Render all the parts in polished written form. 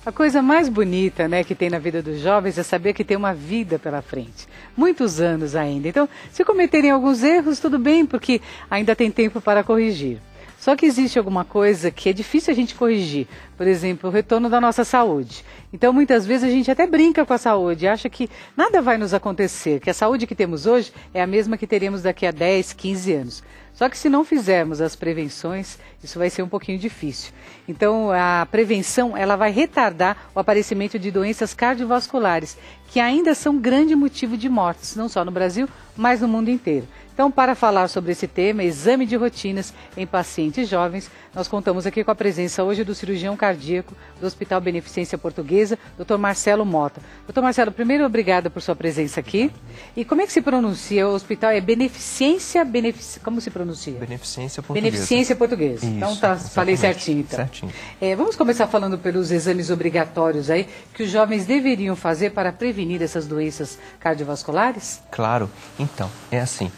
A coisa mais bonita, né, que tem na vida dos jovens é saber que tem uma vida pela frente. Muitos anos ainda. Então, se cometerem alguns erros, tudo bem, porque ainda tem tempo para corrigir. Só que existe alguma coisa que é difícil a gente corrigir. Por exemplo, o retorno da nossa saúde. Então, muitas vezes a gente até brinca com a saúde, acha que nada vai nos acontecer, que a saúde que temos hoje é a mesma que teremos daqui a 10, 15 anos. Só que se não fizermos as prevenções, isso vai ser um pouquinho difícil. Então, a prevenção, ela vai retardar o aparecimento de doenças cardiovasculares, que ainda são grande motivo de mortes, não só no Brasil, mas no mundo inteiro. Então, para falar sobre esse tema, exame de rotinas em pacientes jovens, nós contamos aqui com a presença hoje do cirurgião cardíaco do Hospital Beneficência Portuguesa, Dr. Marcelo Mota. Dr. Marcelo, primeiro, obrigada por sua presença aqui. E como é que se pronuncia? O hospital é Beneficência, como se pronuncia? Beneficência Portuguesa. Beneficência Portuguesa. Isso, então, falei certinho. Então. Certinho. Vamos começar falando pelos exames obrigatórios aí, que os jovens deveriam fazer para prevenir essas doenças cardiovasculares? Claro. Então, é assim.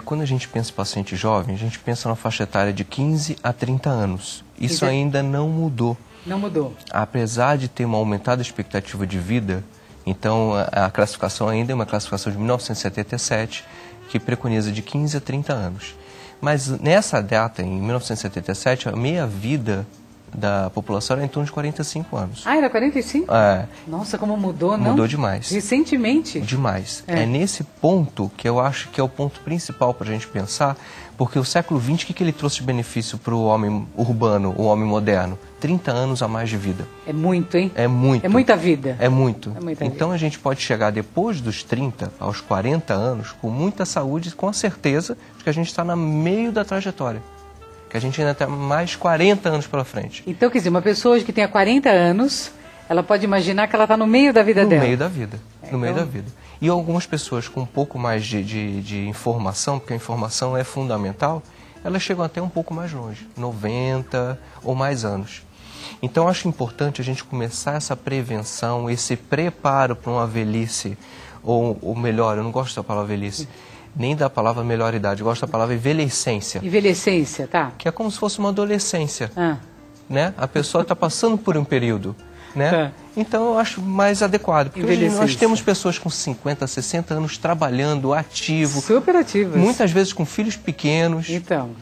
Quando a gente pensa em paciente jovem, a gente pensa na faixa etária de 15 a 30 anos. Isso ainda não mudou. Não mudou. Apesar de ter uma aumentada expectativa de vida, então a classificação ainda é uma classificação de 1977, que preconiza de 15 a 30 anos. Mas nessa data, em 1977, a meia-vida da população era em torno de 45 anos. Ah, era 45? É. Nossa, como mudou, não? Mudou demais. Recentemente? Demais. É nesse ponto que eu acho que é o ponto principal para a gente pensar, porque o século XX, o que ele trouxe de benefício para o homem urbano, o homem moderno? 30 anos a mais de vida. É muito, hein? É muito. É muita vida. É muito. É muita então vida. A gente pode chegar depois dos 30, aos 40 anos, com muita saúde, com a certeza de que a gente está no meio da trajetória. Que a gente ainda tem mais 40 anos pela frente. Então, quer dizer, uma pessoa hoje que tenha 40 anos, ela pode imaginar que ela está no meio da vida dela. No meio da vida, no meio da vida. E algumas pessoas com um pouco mais de informação, porque a informação é fundamental, elas chegam até um pouco mais longe, 90 ou mais anos. Então, acho importante a gente começar essa prevenção, esse preparo para uma velhice, ou melhor, eu não gosto da palavra velhice, nem da palavra melhor idade, eu gosto da palavra envelhecência. Envelhecência, tá. Que é como se fosse uma adolescência, Ah. né? A pessoa está passando por um período, né? Tá. Então eu acho mais adequado, porque hoje nós temos pessoas com 50, 60 anos trabalhando, ativo. Super ativas. Muitas vezes com filhos pequenos.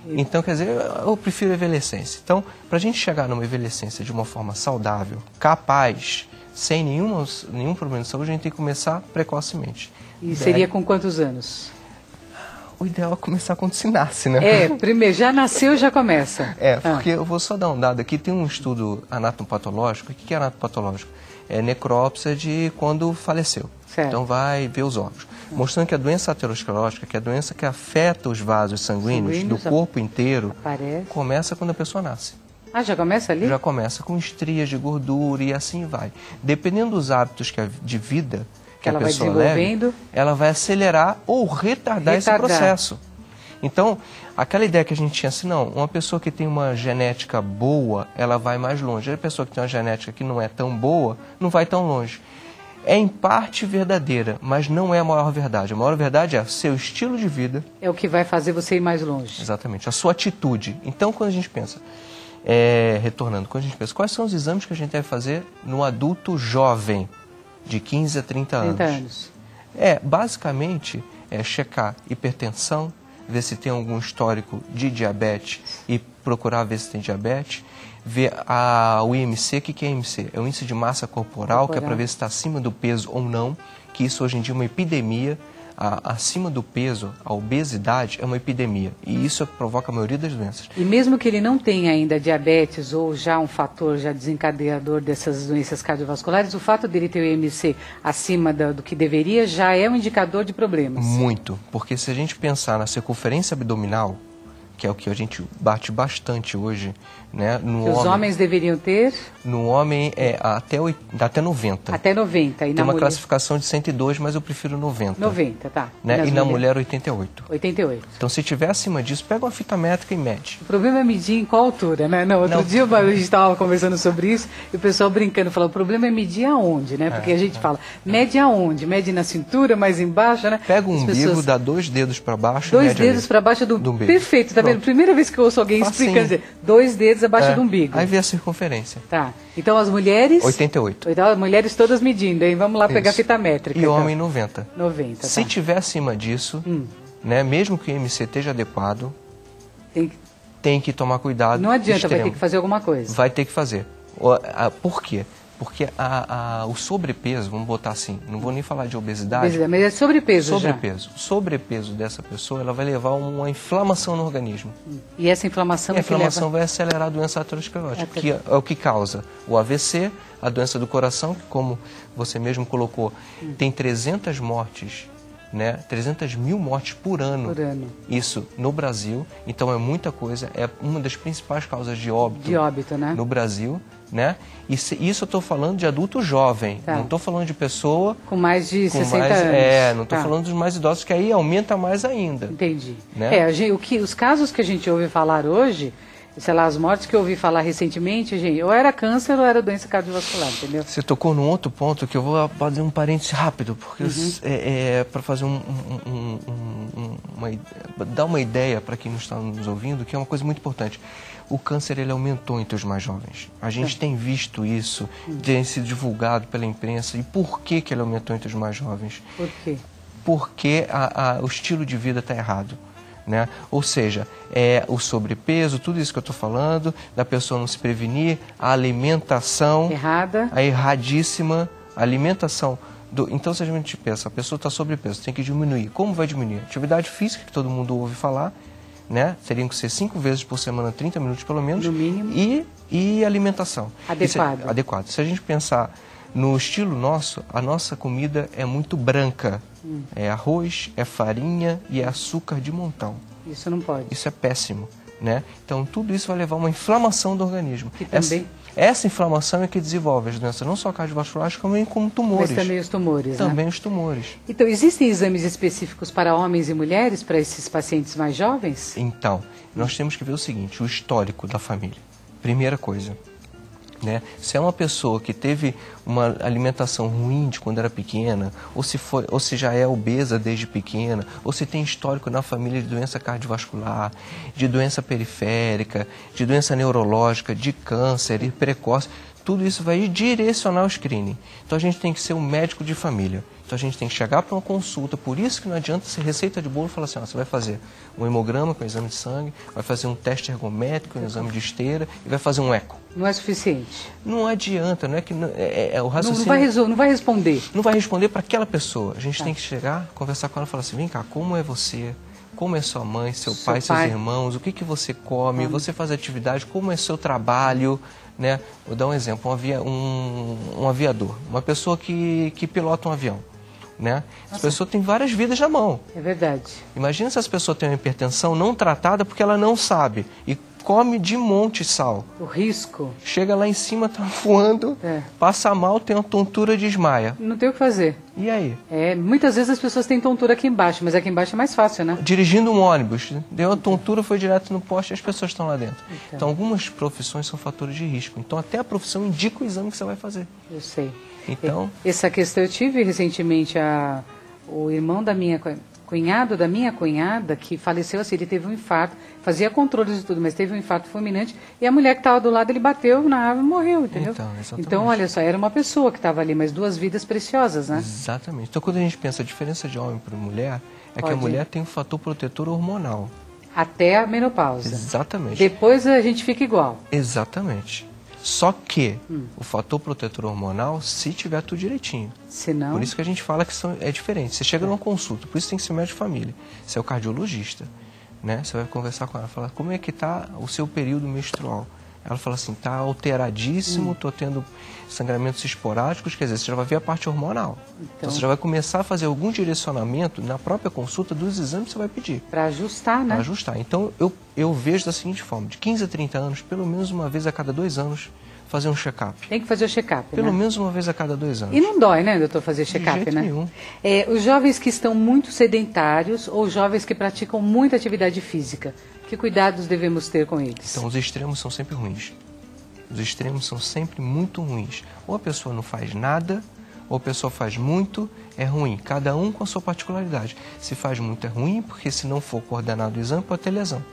Então, quer dizer, eu prefiro a envelhecência. Então, para a gente chegar numa envelhecência de uma forma saudável, capaz, sem nenhum problema de saúde, a gente tem que começar precocemente. E seria com quantos anos? O ideal é começar quando se nasce, né? Primeiro, já nasceu, já começa. Porque eu vou só dar um dado aqui, tem um estudo anatomopatológico. O que é anatomopatológico? É necrópsia de quando faleceu. Certo. Então vai ver os órgãos. Mostrando que a doença aterosclerótica, que é a doença que afeta os vasos sanguíneos do corpo inteiro, começa quando a pessoa nasce. Ah, já começa ali? Já começa com estrias de gordura e assim vai. Dependendo dos hábitos de vida que a pessoa leve, ela vai acelerar ou retardar esse processo. Então, aquela ideia que a gente tinha assim, não, uma pessoa que tem uma genética boa, ela vai mais longe. A pessoa que tem uma genética que não é tão boa, não vai tão longe. É em parte verdadeira, mas não é a maior verdade. A maior verdade é o seu estilo de vida. É o que vai fazer você ir mais longe. Exatamente, a sua atitude. Então, quando a gente pensa, retornando, quando a gente pensa, quais são os exames que a gente deve fazer no adulto jovem? De 15 a 30 anos. 30 anos. Basicamente, checar hipertensão, ver se tem algum histórico de diabetes e procurar ver se tem diabetes. Ver o IMC, o que é IMC? É o índice de massa corporal, que é para ver se está acima do peso ou não, que isso hoje em dia é uma epidemia. Acima do peso, a obesidade é uma epidemia e isso é o que provoca a maioria das doenças. E mesmo que ele não tenha ainda diabetes ou já um fator já desencadeador dessas doenças cardiovasculares, o fato dele ter o IMC acima do que deveria já é um indicador de problemas. Muito, porque se a gente pensar na circunferência abdominal, que é o que a gente bate bastante hoje, né? Os homens deveriam ter? No homem até 90. Até 90. E tem uma classificação de 102, mas eu prefiro 90. 90, tá. Né? E na mulher 88. 88. Então se tiver acima disso, pega uma fita métrica e mede. O problema é medir em qual altura, né? Outro dia a gente estava conversando sobre isso e o pessoal brincando, falou, o problema é medir aonde, né? Porque a gente fala, mede aonde? Mede na cintura, mais embaixo, né? Pega um umbigo, dá 2 dedos para baixo. 2 dedos para baixo do umbigo. Perfeito, tá vendo? Primeira vez que eu ouço alguém explicando, dizer, 2 dedos abaixo do umbigo. Aí vê a circunferência. Tá. Então as mulheres... 88. Então as mulheres todas medindo, hein? Vamos lá pegar a fita métrica. E então. Homem 90. 90, Se tiver acima disso, né, mesmo que o IMC esteja adequado, tem que tomar cuidado. Não adianta, extremo. vai ter que fazer alguma coisa. Vai ter que fazer. Por quê? Porque o sobrepeso, vamos botar assim, não vou nem falar de obesidade. Mas é sobrepeso Sobrepeso. O sobrepeso dessa pessoa, ela vai levar a uma inflamação no organismo. E essa inflamação vai acelerar a doença aterosclerótica, que é o que causa o AVC, a doença do coração, que como você mesmo colocou, tem 300 mortes, né? 300 mil mortes por ano. Isso no Brasil, então é muita coisa, é uma das principais causas de óbito, né? No Brasil. Né? Isso eu estou falando de adulto jovem, não estou falando de pessoa... Com mais de 60 anos. Não estou falando dos mais idosos, que aí aumenta mais ainda. Entendi. Né? Os casos que a gente ouve falar hoje, sei lá, as mortes que eu ouvi falar recentemente, gente, ou era câncer ou era doença cardiovascular, entendeu? Você tocou num outro ponto que eu vou fazer um parênteses rápido, porque para fazer dar uma ideia para quem não está nos ouvindo, que é uma coisa muito importante. O câncer, ele aumentou entre os mais jovens. A gente tem visto isso, tem sido divulgado pela imprensa. E por que ele aumentou entre os mais jovens? Por quê? Porque o estilo de vida está errado. Né? Ou seja, o sobrepeso, tudo isso que eu estou falando, da pessoa não se prevenir, a alimentação... Errada. A erradíssima alimentação. Então, se a gente pensa, a pessoa está sobrepeso, tem que diminuir. Como vai diminuir? Atividade física, que todo mundo ouve falar, né? Teriam que ser 5 vezes por semana, 30 minutos pelo menos. No mínimo. E alimentação. Adequado. Adequado. Se a gente pensar no estilo nosso, a nossa comida é muito branca. É arroz, é farinha e é açúcar de montão. Isso não pode. Isso é péssimo, né? Então, tudo isso vai levar a uma inflamação do organismo. Que também... Essa inflamação é que desenvolve as doenças, não só cardiovasculares, como tumores. Mas também os tumores, Também os tumores. Então, existem exames específicos para homens e mulheres, para esses pacientes mais jovens? Então, nós temos que ver o seguinte, o histórico da família. Primeira coisa, né? Se é uma pessoa que teve uma alimentação ruim de quando era pequena, ou se já é obesa desde pequena, ou se tem histórico na família de doença cardiovascular, de doença periférica, de doença neurológica, de câncer e precoce, tudo isso vai direcionar o screening. Então a gente tem que ser um médico de família. Então a gente tem que chegar para uma consulta, por isso que não adianta ser receita de bolo e falar assim, você vai fazer um hemograma com um exame de sangue, vai fazer um teste ergométrico, um exame de esteira e vai fazer um eco. Não é suficiente? Não adianta, não é que... o raciocínio... Não vai responder. Não vai responder para aquela pessoa. A gente tem que chegar, conversar com ela e falar assim, vem cá, como é você? Como é sua mãe, seu pai, seus irmãos? O que você come? Você faz atividade? Como é seu trabalho? Né? Vou dar um exemplo, um aviador, uma pessoa que pilota um avião. Né? Essa pessoa tem várias vidas na mão. É verdade. Imagina se essa pessoa tem uma hipertensão não tratada porque ela não sabe e come de monte sal. O risco. Chega lá em cima, tá voando, passa mal, tem uma tontura e desmaia. Não tem o que fazer. E aí? Muitas vezes as pessoas têm tontura aqui embaixo, mas aqui embaixo é mais fácil, né? Dirigindo um ônibus, deu uma tontura, foi direto no poste e as pessoas estão lá dentro. Então algumas profissões são fatores de risco. Então até a profissão indica o exame que você vai fazer. Eu sei. Então... Essa questão, eu tive recentemente o irmão da minha cunhado da minha cunhada, que faleceu assim, ele teve um infarto, fazia controles e tudo, mas teve um infarto fulminante, e a mulher que estava do lado, ele bateu na árvore e morreu, entendeu? Então, olha só, era uma pessoa que estava ali, mas 2 vidas preciosas, né? Exatamente. Então, quando a gente pensa a diferença de homem para mulher, que a mulher tem um fator protetor hormonal. Até a menopausa. Exatamente. Depois a gente fica igual. Exatamente. Só que o fator protetor hormonal, se tiver tudo direitinho. Senão... Por isso que a gente fala que é diferente. Você chega numa consulta, por isso tem que ser médico de família. Você é o cardiologista, né? Você vai conversar com ela, falar como é que está o seu período menstrual. Ela fala assim, está alteradíssimo, estou tendo sangramentos esporádicos, quer dizer, você já vai ver a parte hormonal. Então você já vai começar a fazer algum direcionamento na própria consulta dos exames que você vai pedir. Para ajustar, né? Para ajustar. Então eu vejo da seguinte forma, de 15 a 30 anos, pelo menos uma vez a cada 2 anos, fazer um check-up. Tem que fazer o check-up, Pelo menos uma vez a cada 2 anos. E não dói, né, doutor, fazer check-up, né? Nenhum. Os jovens que estão muito sedentários ou jovens que praticam muita atividade física, que cuidados devemos ter com eles? Então, os extremos são sempre ruins. Os extremos são sempre muito ruins. Ou a pessoa não faz nada, ou a pessoa faz muito, é ruim. Cada um com a sua particularidade. Se faz muito é ruim, porque se não for coordenado o exame, pode ter lesão.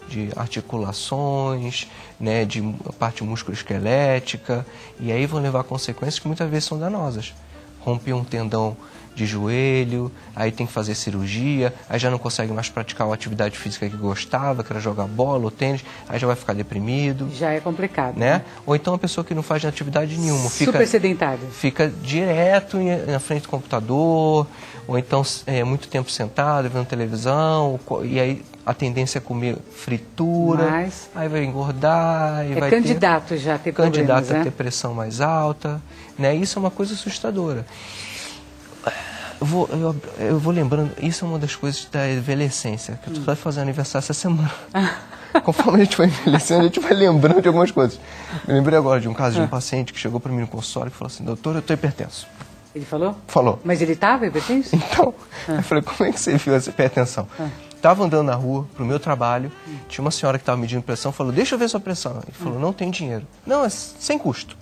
de articulações, né, de parte musculoesquelética, e aí vão levar consequências que muitas vezes são danosas. Romper um tendão de joelho, aí tem que fazer cirurgia, aí já não consegue mais praticar a atividade física que gostava, que era jogar bola ou tênis, aí já vai ficar deprimido. Já é complicado. Né? Ou então uma pessoa que não faz atividade nenhuma. Super sedentária. Fica direto na frente do computador, ou então muito tempo sentado, vendo televisão, e aí a tendência é comer fritura, aí vai engordar. E vai candidato já a ter problemas, candidato a ter pressão mais alta. Né? Isso é uma coisa assustadora. Eu vou lembrando, isso é uma das coisas da envelhecência, que eu estou fazendo aniversário essa semana. Conforme a gente vai envelhecendo, a gente vai lembrando de algumas coisas. Eu lembrei agora de um caso de um paciente que chegou para mim no consultório e falou assim: doutor, eu estou hipertenso. Ele falou? Falou. Mas ele estava hipertenso? Então, eu falei, como é que você viu essa hipertensão? Estava andando na rua, para o meu trabalho, tinha uma senhora que estava medindo pressão, falou, deixa eu ver sua pressão. Ele falou, não tem dinheiro. Não, é sem custo.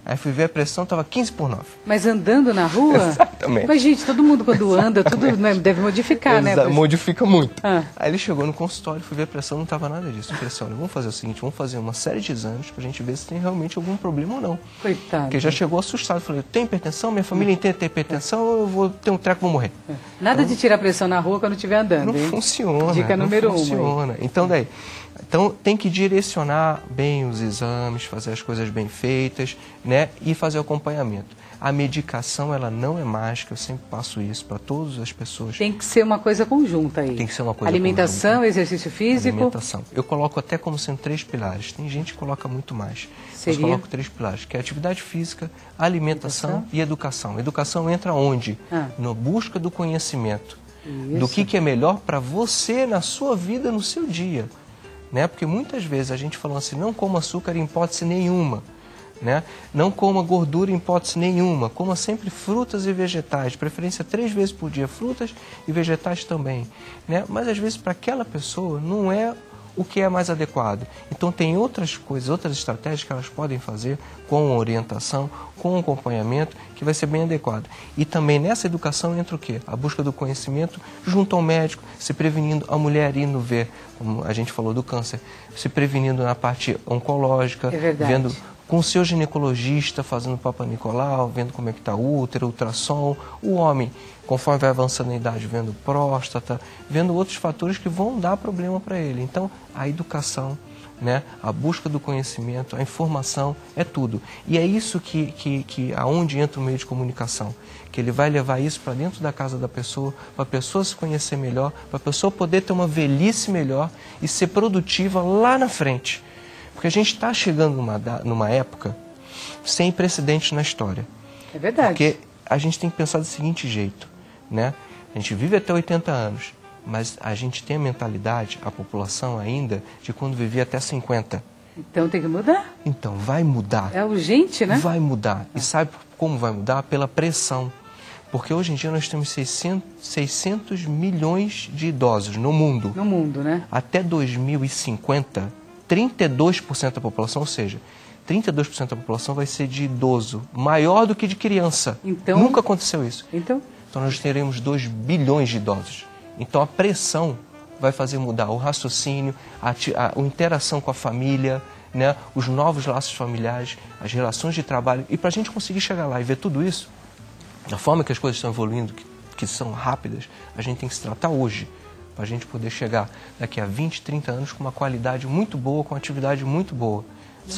Aí fui ver a pressão, estava 15/9. Mas andando na rua? Exatamente. Mas, gente, todo mundo quando anda, tudo deve modificar, né? Modifica muito. Aí ele chegou no consultório, fui ver a pressão, não estava nada disso. Eu falei assim, olha, vamos fazer o seguinte, vamos fazer uma série de exames para a gente ver se tem realmente algum problema ou não. Coitado. Porque já chegou assustado. Falei, eu tenho hipertensão, minha família inteira tem hipertensão, eu vou ter um treco, vou morrer. Nada então, de tirar a pressão na rua quando estiver andando, não funciona. Dica número 1. Não funciona. Então tem que direcionar bem os exames, fazer as coisas bem feitas, né? E fazer o acompanhamento. A medicação, ela não é mágica, eu sempre passo isso para todas as pessoas. Tem que ser uma coisa conjunta aí. Tem que ser uma coisa alimentação, conjunta. Exercício físico. Alimentação. Eu coloco até como sendo 3 pilares. Tem gente que coloca muito mais. Seria? Eu coloco 3 pilares, que é atividade física, alimentação e educação. Educação entra onde? Na busca do conhecimento. Isso. Do que é melhor para você na sua vida, no seu dia. Né? Porque muitas vezes a gente falando assim, não coma açúcar em hipótese nenhuma, né? Não coma gordura em hipótese nenhuma, coma sempre frutas e vegetais, de preferência 3 vezes por dia, frutas e vegetais também, né? Mas às vezes para aquela pessoa não é o que é mais adequado. Então tem outras coisas, outras estratégias que elas podem fazer com orientação, com acompanhamento, que vai ser bem adequado. E também nessa educação entra o quê? A busca do conhecimento junto ao médico, se prevenindo, a mulher indo ver, como a gente falou do câncer, se prevenindo na parte oncológica, vendo com o seu ginecologista, fazendo Papa Nicolau, vendo como é que está o útero, ultrassom, o homem, conforme vai avançando na idade, vendo próstata, vendo outros fatores que vão dar problema para ele. Então, a educação, né, a busca do conhecimento, a informação, é tudo. E é isso aonde entra o meio de comunicação, que ele vai levar isso para dentro da casa da pessoa, para a pessoa se conhecer melhor, para a pessoa poder ter uma velhice melhor e ser produtiva lá na frente. Porque a gente está chegando numa época sem precedentes na história. É verdade. Porque a gente tem que pensar do seguinte jeito, né? A gente vive até 80 anos, mas a gente tem a mentalidade, a população ainda, de quando vivia até 50. Então tem que mudar. Então vai mudar. É urgente, né? Vai mudar. E sabe como vai mudar? Pela pressão. Porque hoje em dia nós temos 600 milhões de idosos no mundo. No mundo, né? Até 2050... 32% da população, ou seja, 32% da população vai ser de idoso, maior do que de criança. Então, nunca aconteceu isso. Então nós teremos 2 bilhões de idosos. Então a pressão vai fazer mudar o raciocínio, a interação com a família, né, os novos laços familiares, as relações de trabalho. E para a gente conseguir chegar lá e ver tudo isso, da forma que as coisas estão evoluindo, que são rápidas, a gente tem que se tratar hoje, para a gente poder chegar daqui a 20, 30 anos com uma qualidade muito boa, com uma atividade muito boa.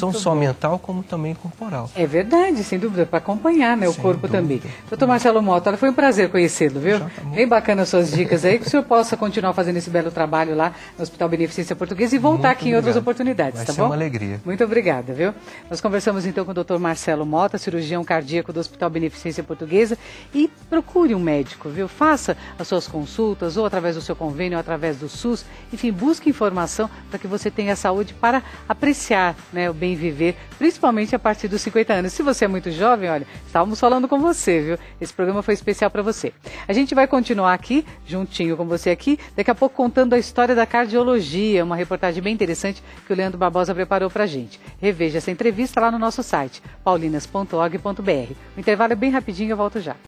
Não só mental, como também corporal. É verdade, sem dúvida, para acompanhar, né, o corpo também. Doutor Marcelo Mota, foi um prazer conhecê-lo, viu? Bem bacana as suas dicas aí, que o senhor possa continuar fazendo esse belo trabalho lá no Hospital Beneficência Portuguesa e voltar aqui em outras oportunidades, tá bom? Vai ser uma alegria. Muito obrigada, viu? Nós conversamos então com o doutor Marcelo Mota, cirurgião cardíaco do Hospital Beneficência Portuguesa, e procure um médico, viu? Faça as suas consultas, ou através do seu convênio, ou através do SUS, enfim, busque informação para que você tenha saúde para apreciar, né, o bem viver, principalmente a partir dos 50 anos. Se você é muito jovem, olha, estávamos falando com você, viu? Esse programa foi especial para você. A gente vai continuar aqui, juntinho com você aqui, daqui a pouco contando a história da cardiologia, uma reportagem bem interessante que o Leandro Barbosa preparou para a gente. Reveja essa entrevista lá no nosso site, paulinas.org.br. O intervalo é bem rapidinho, eu volto já.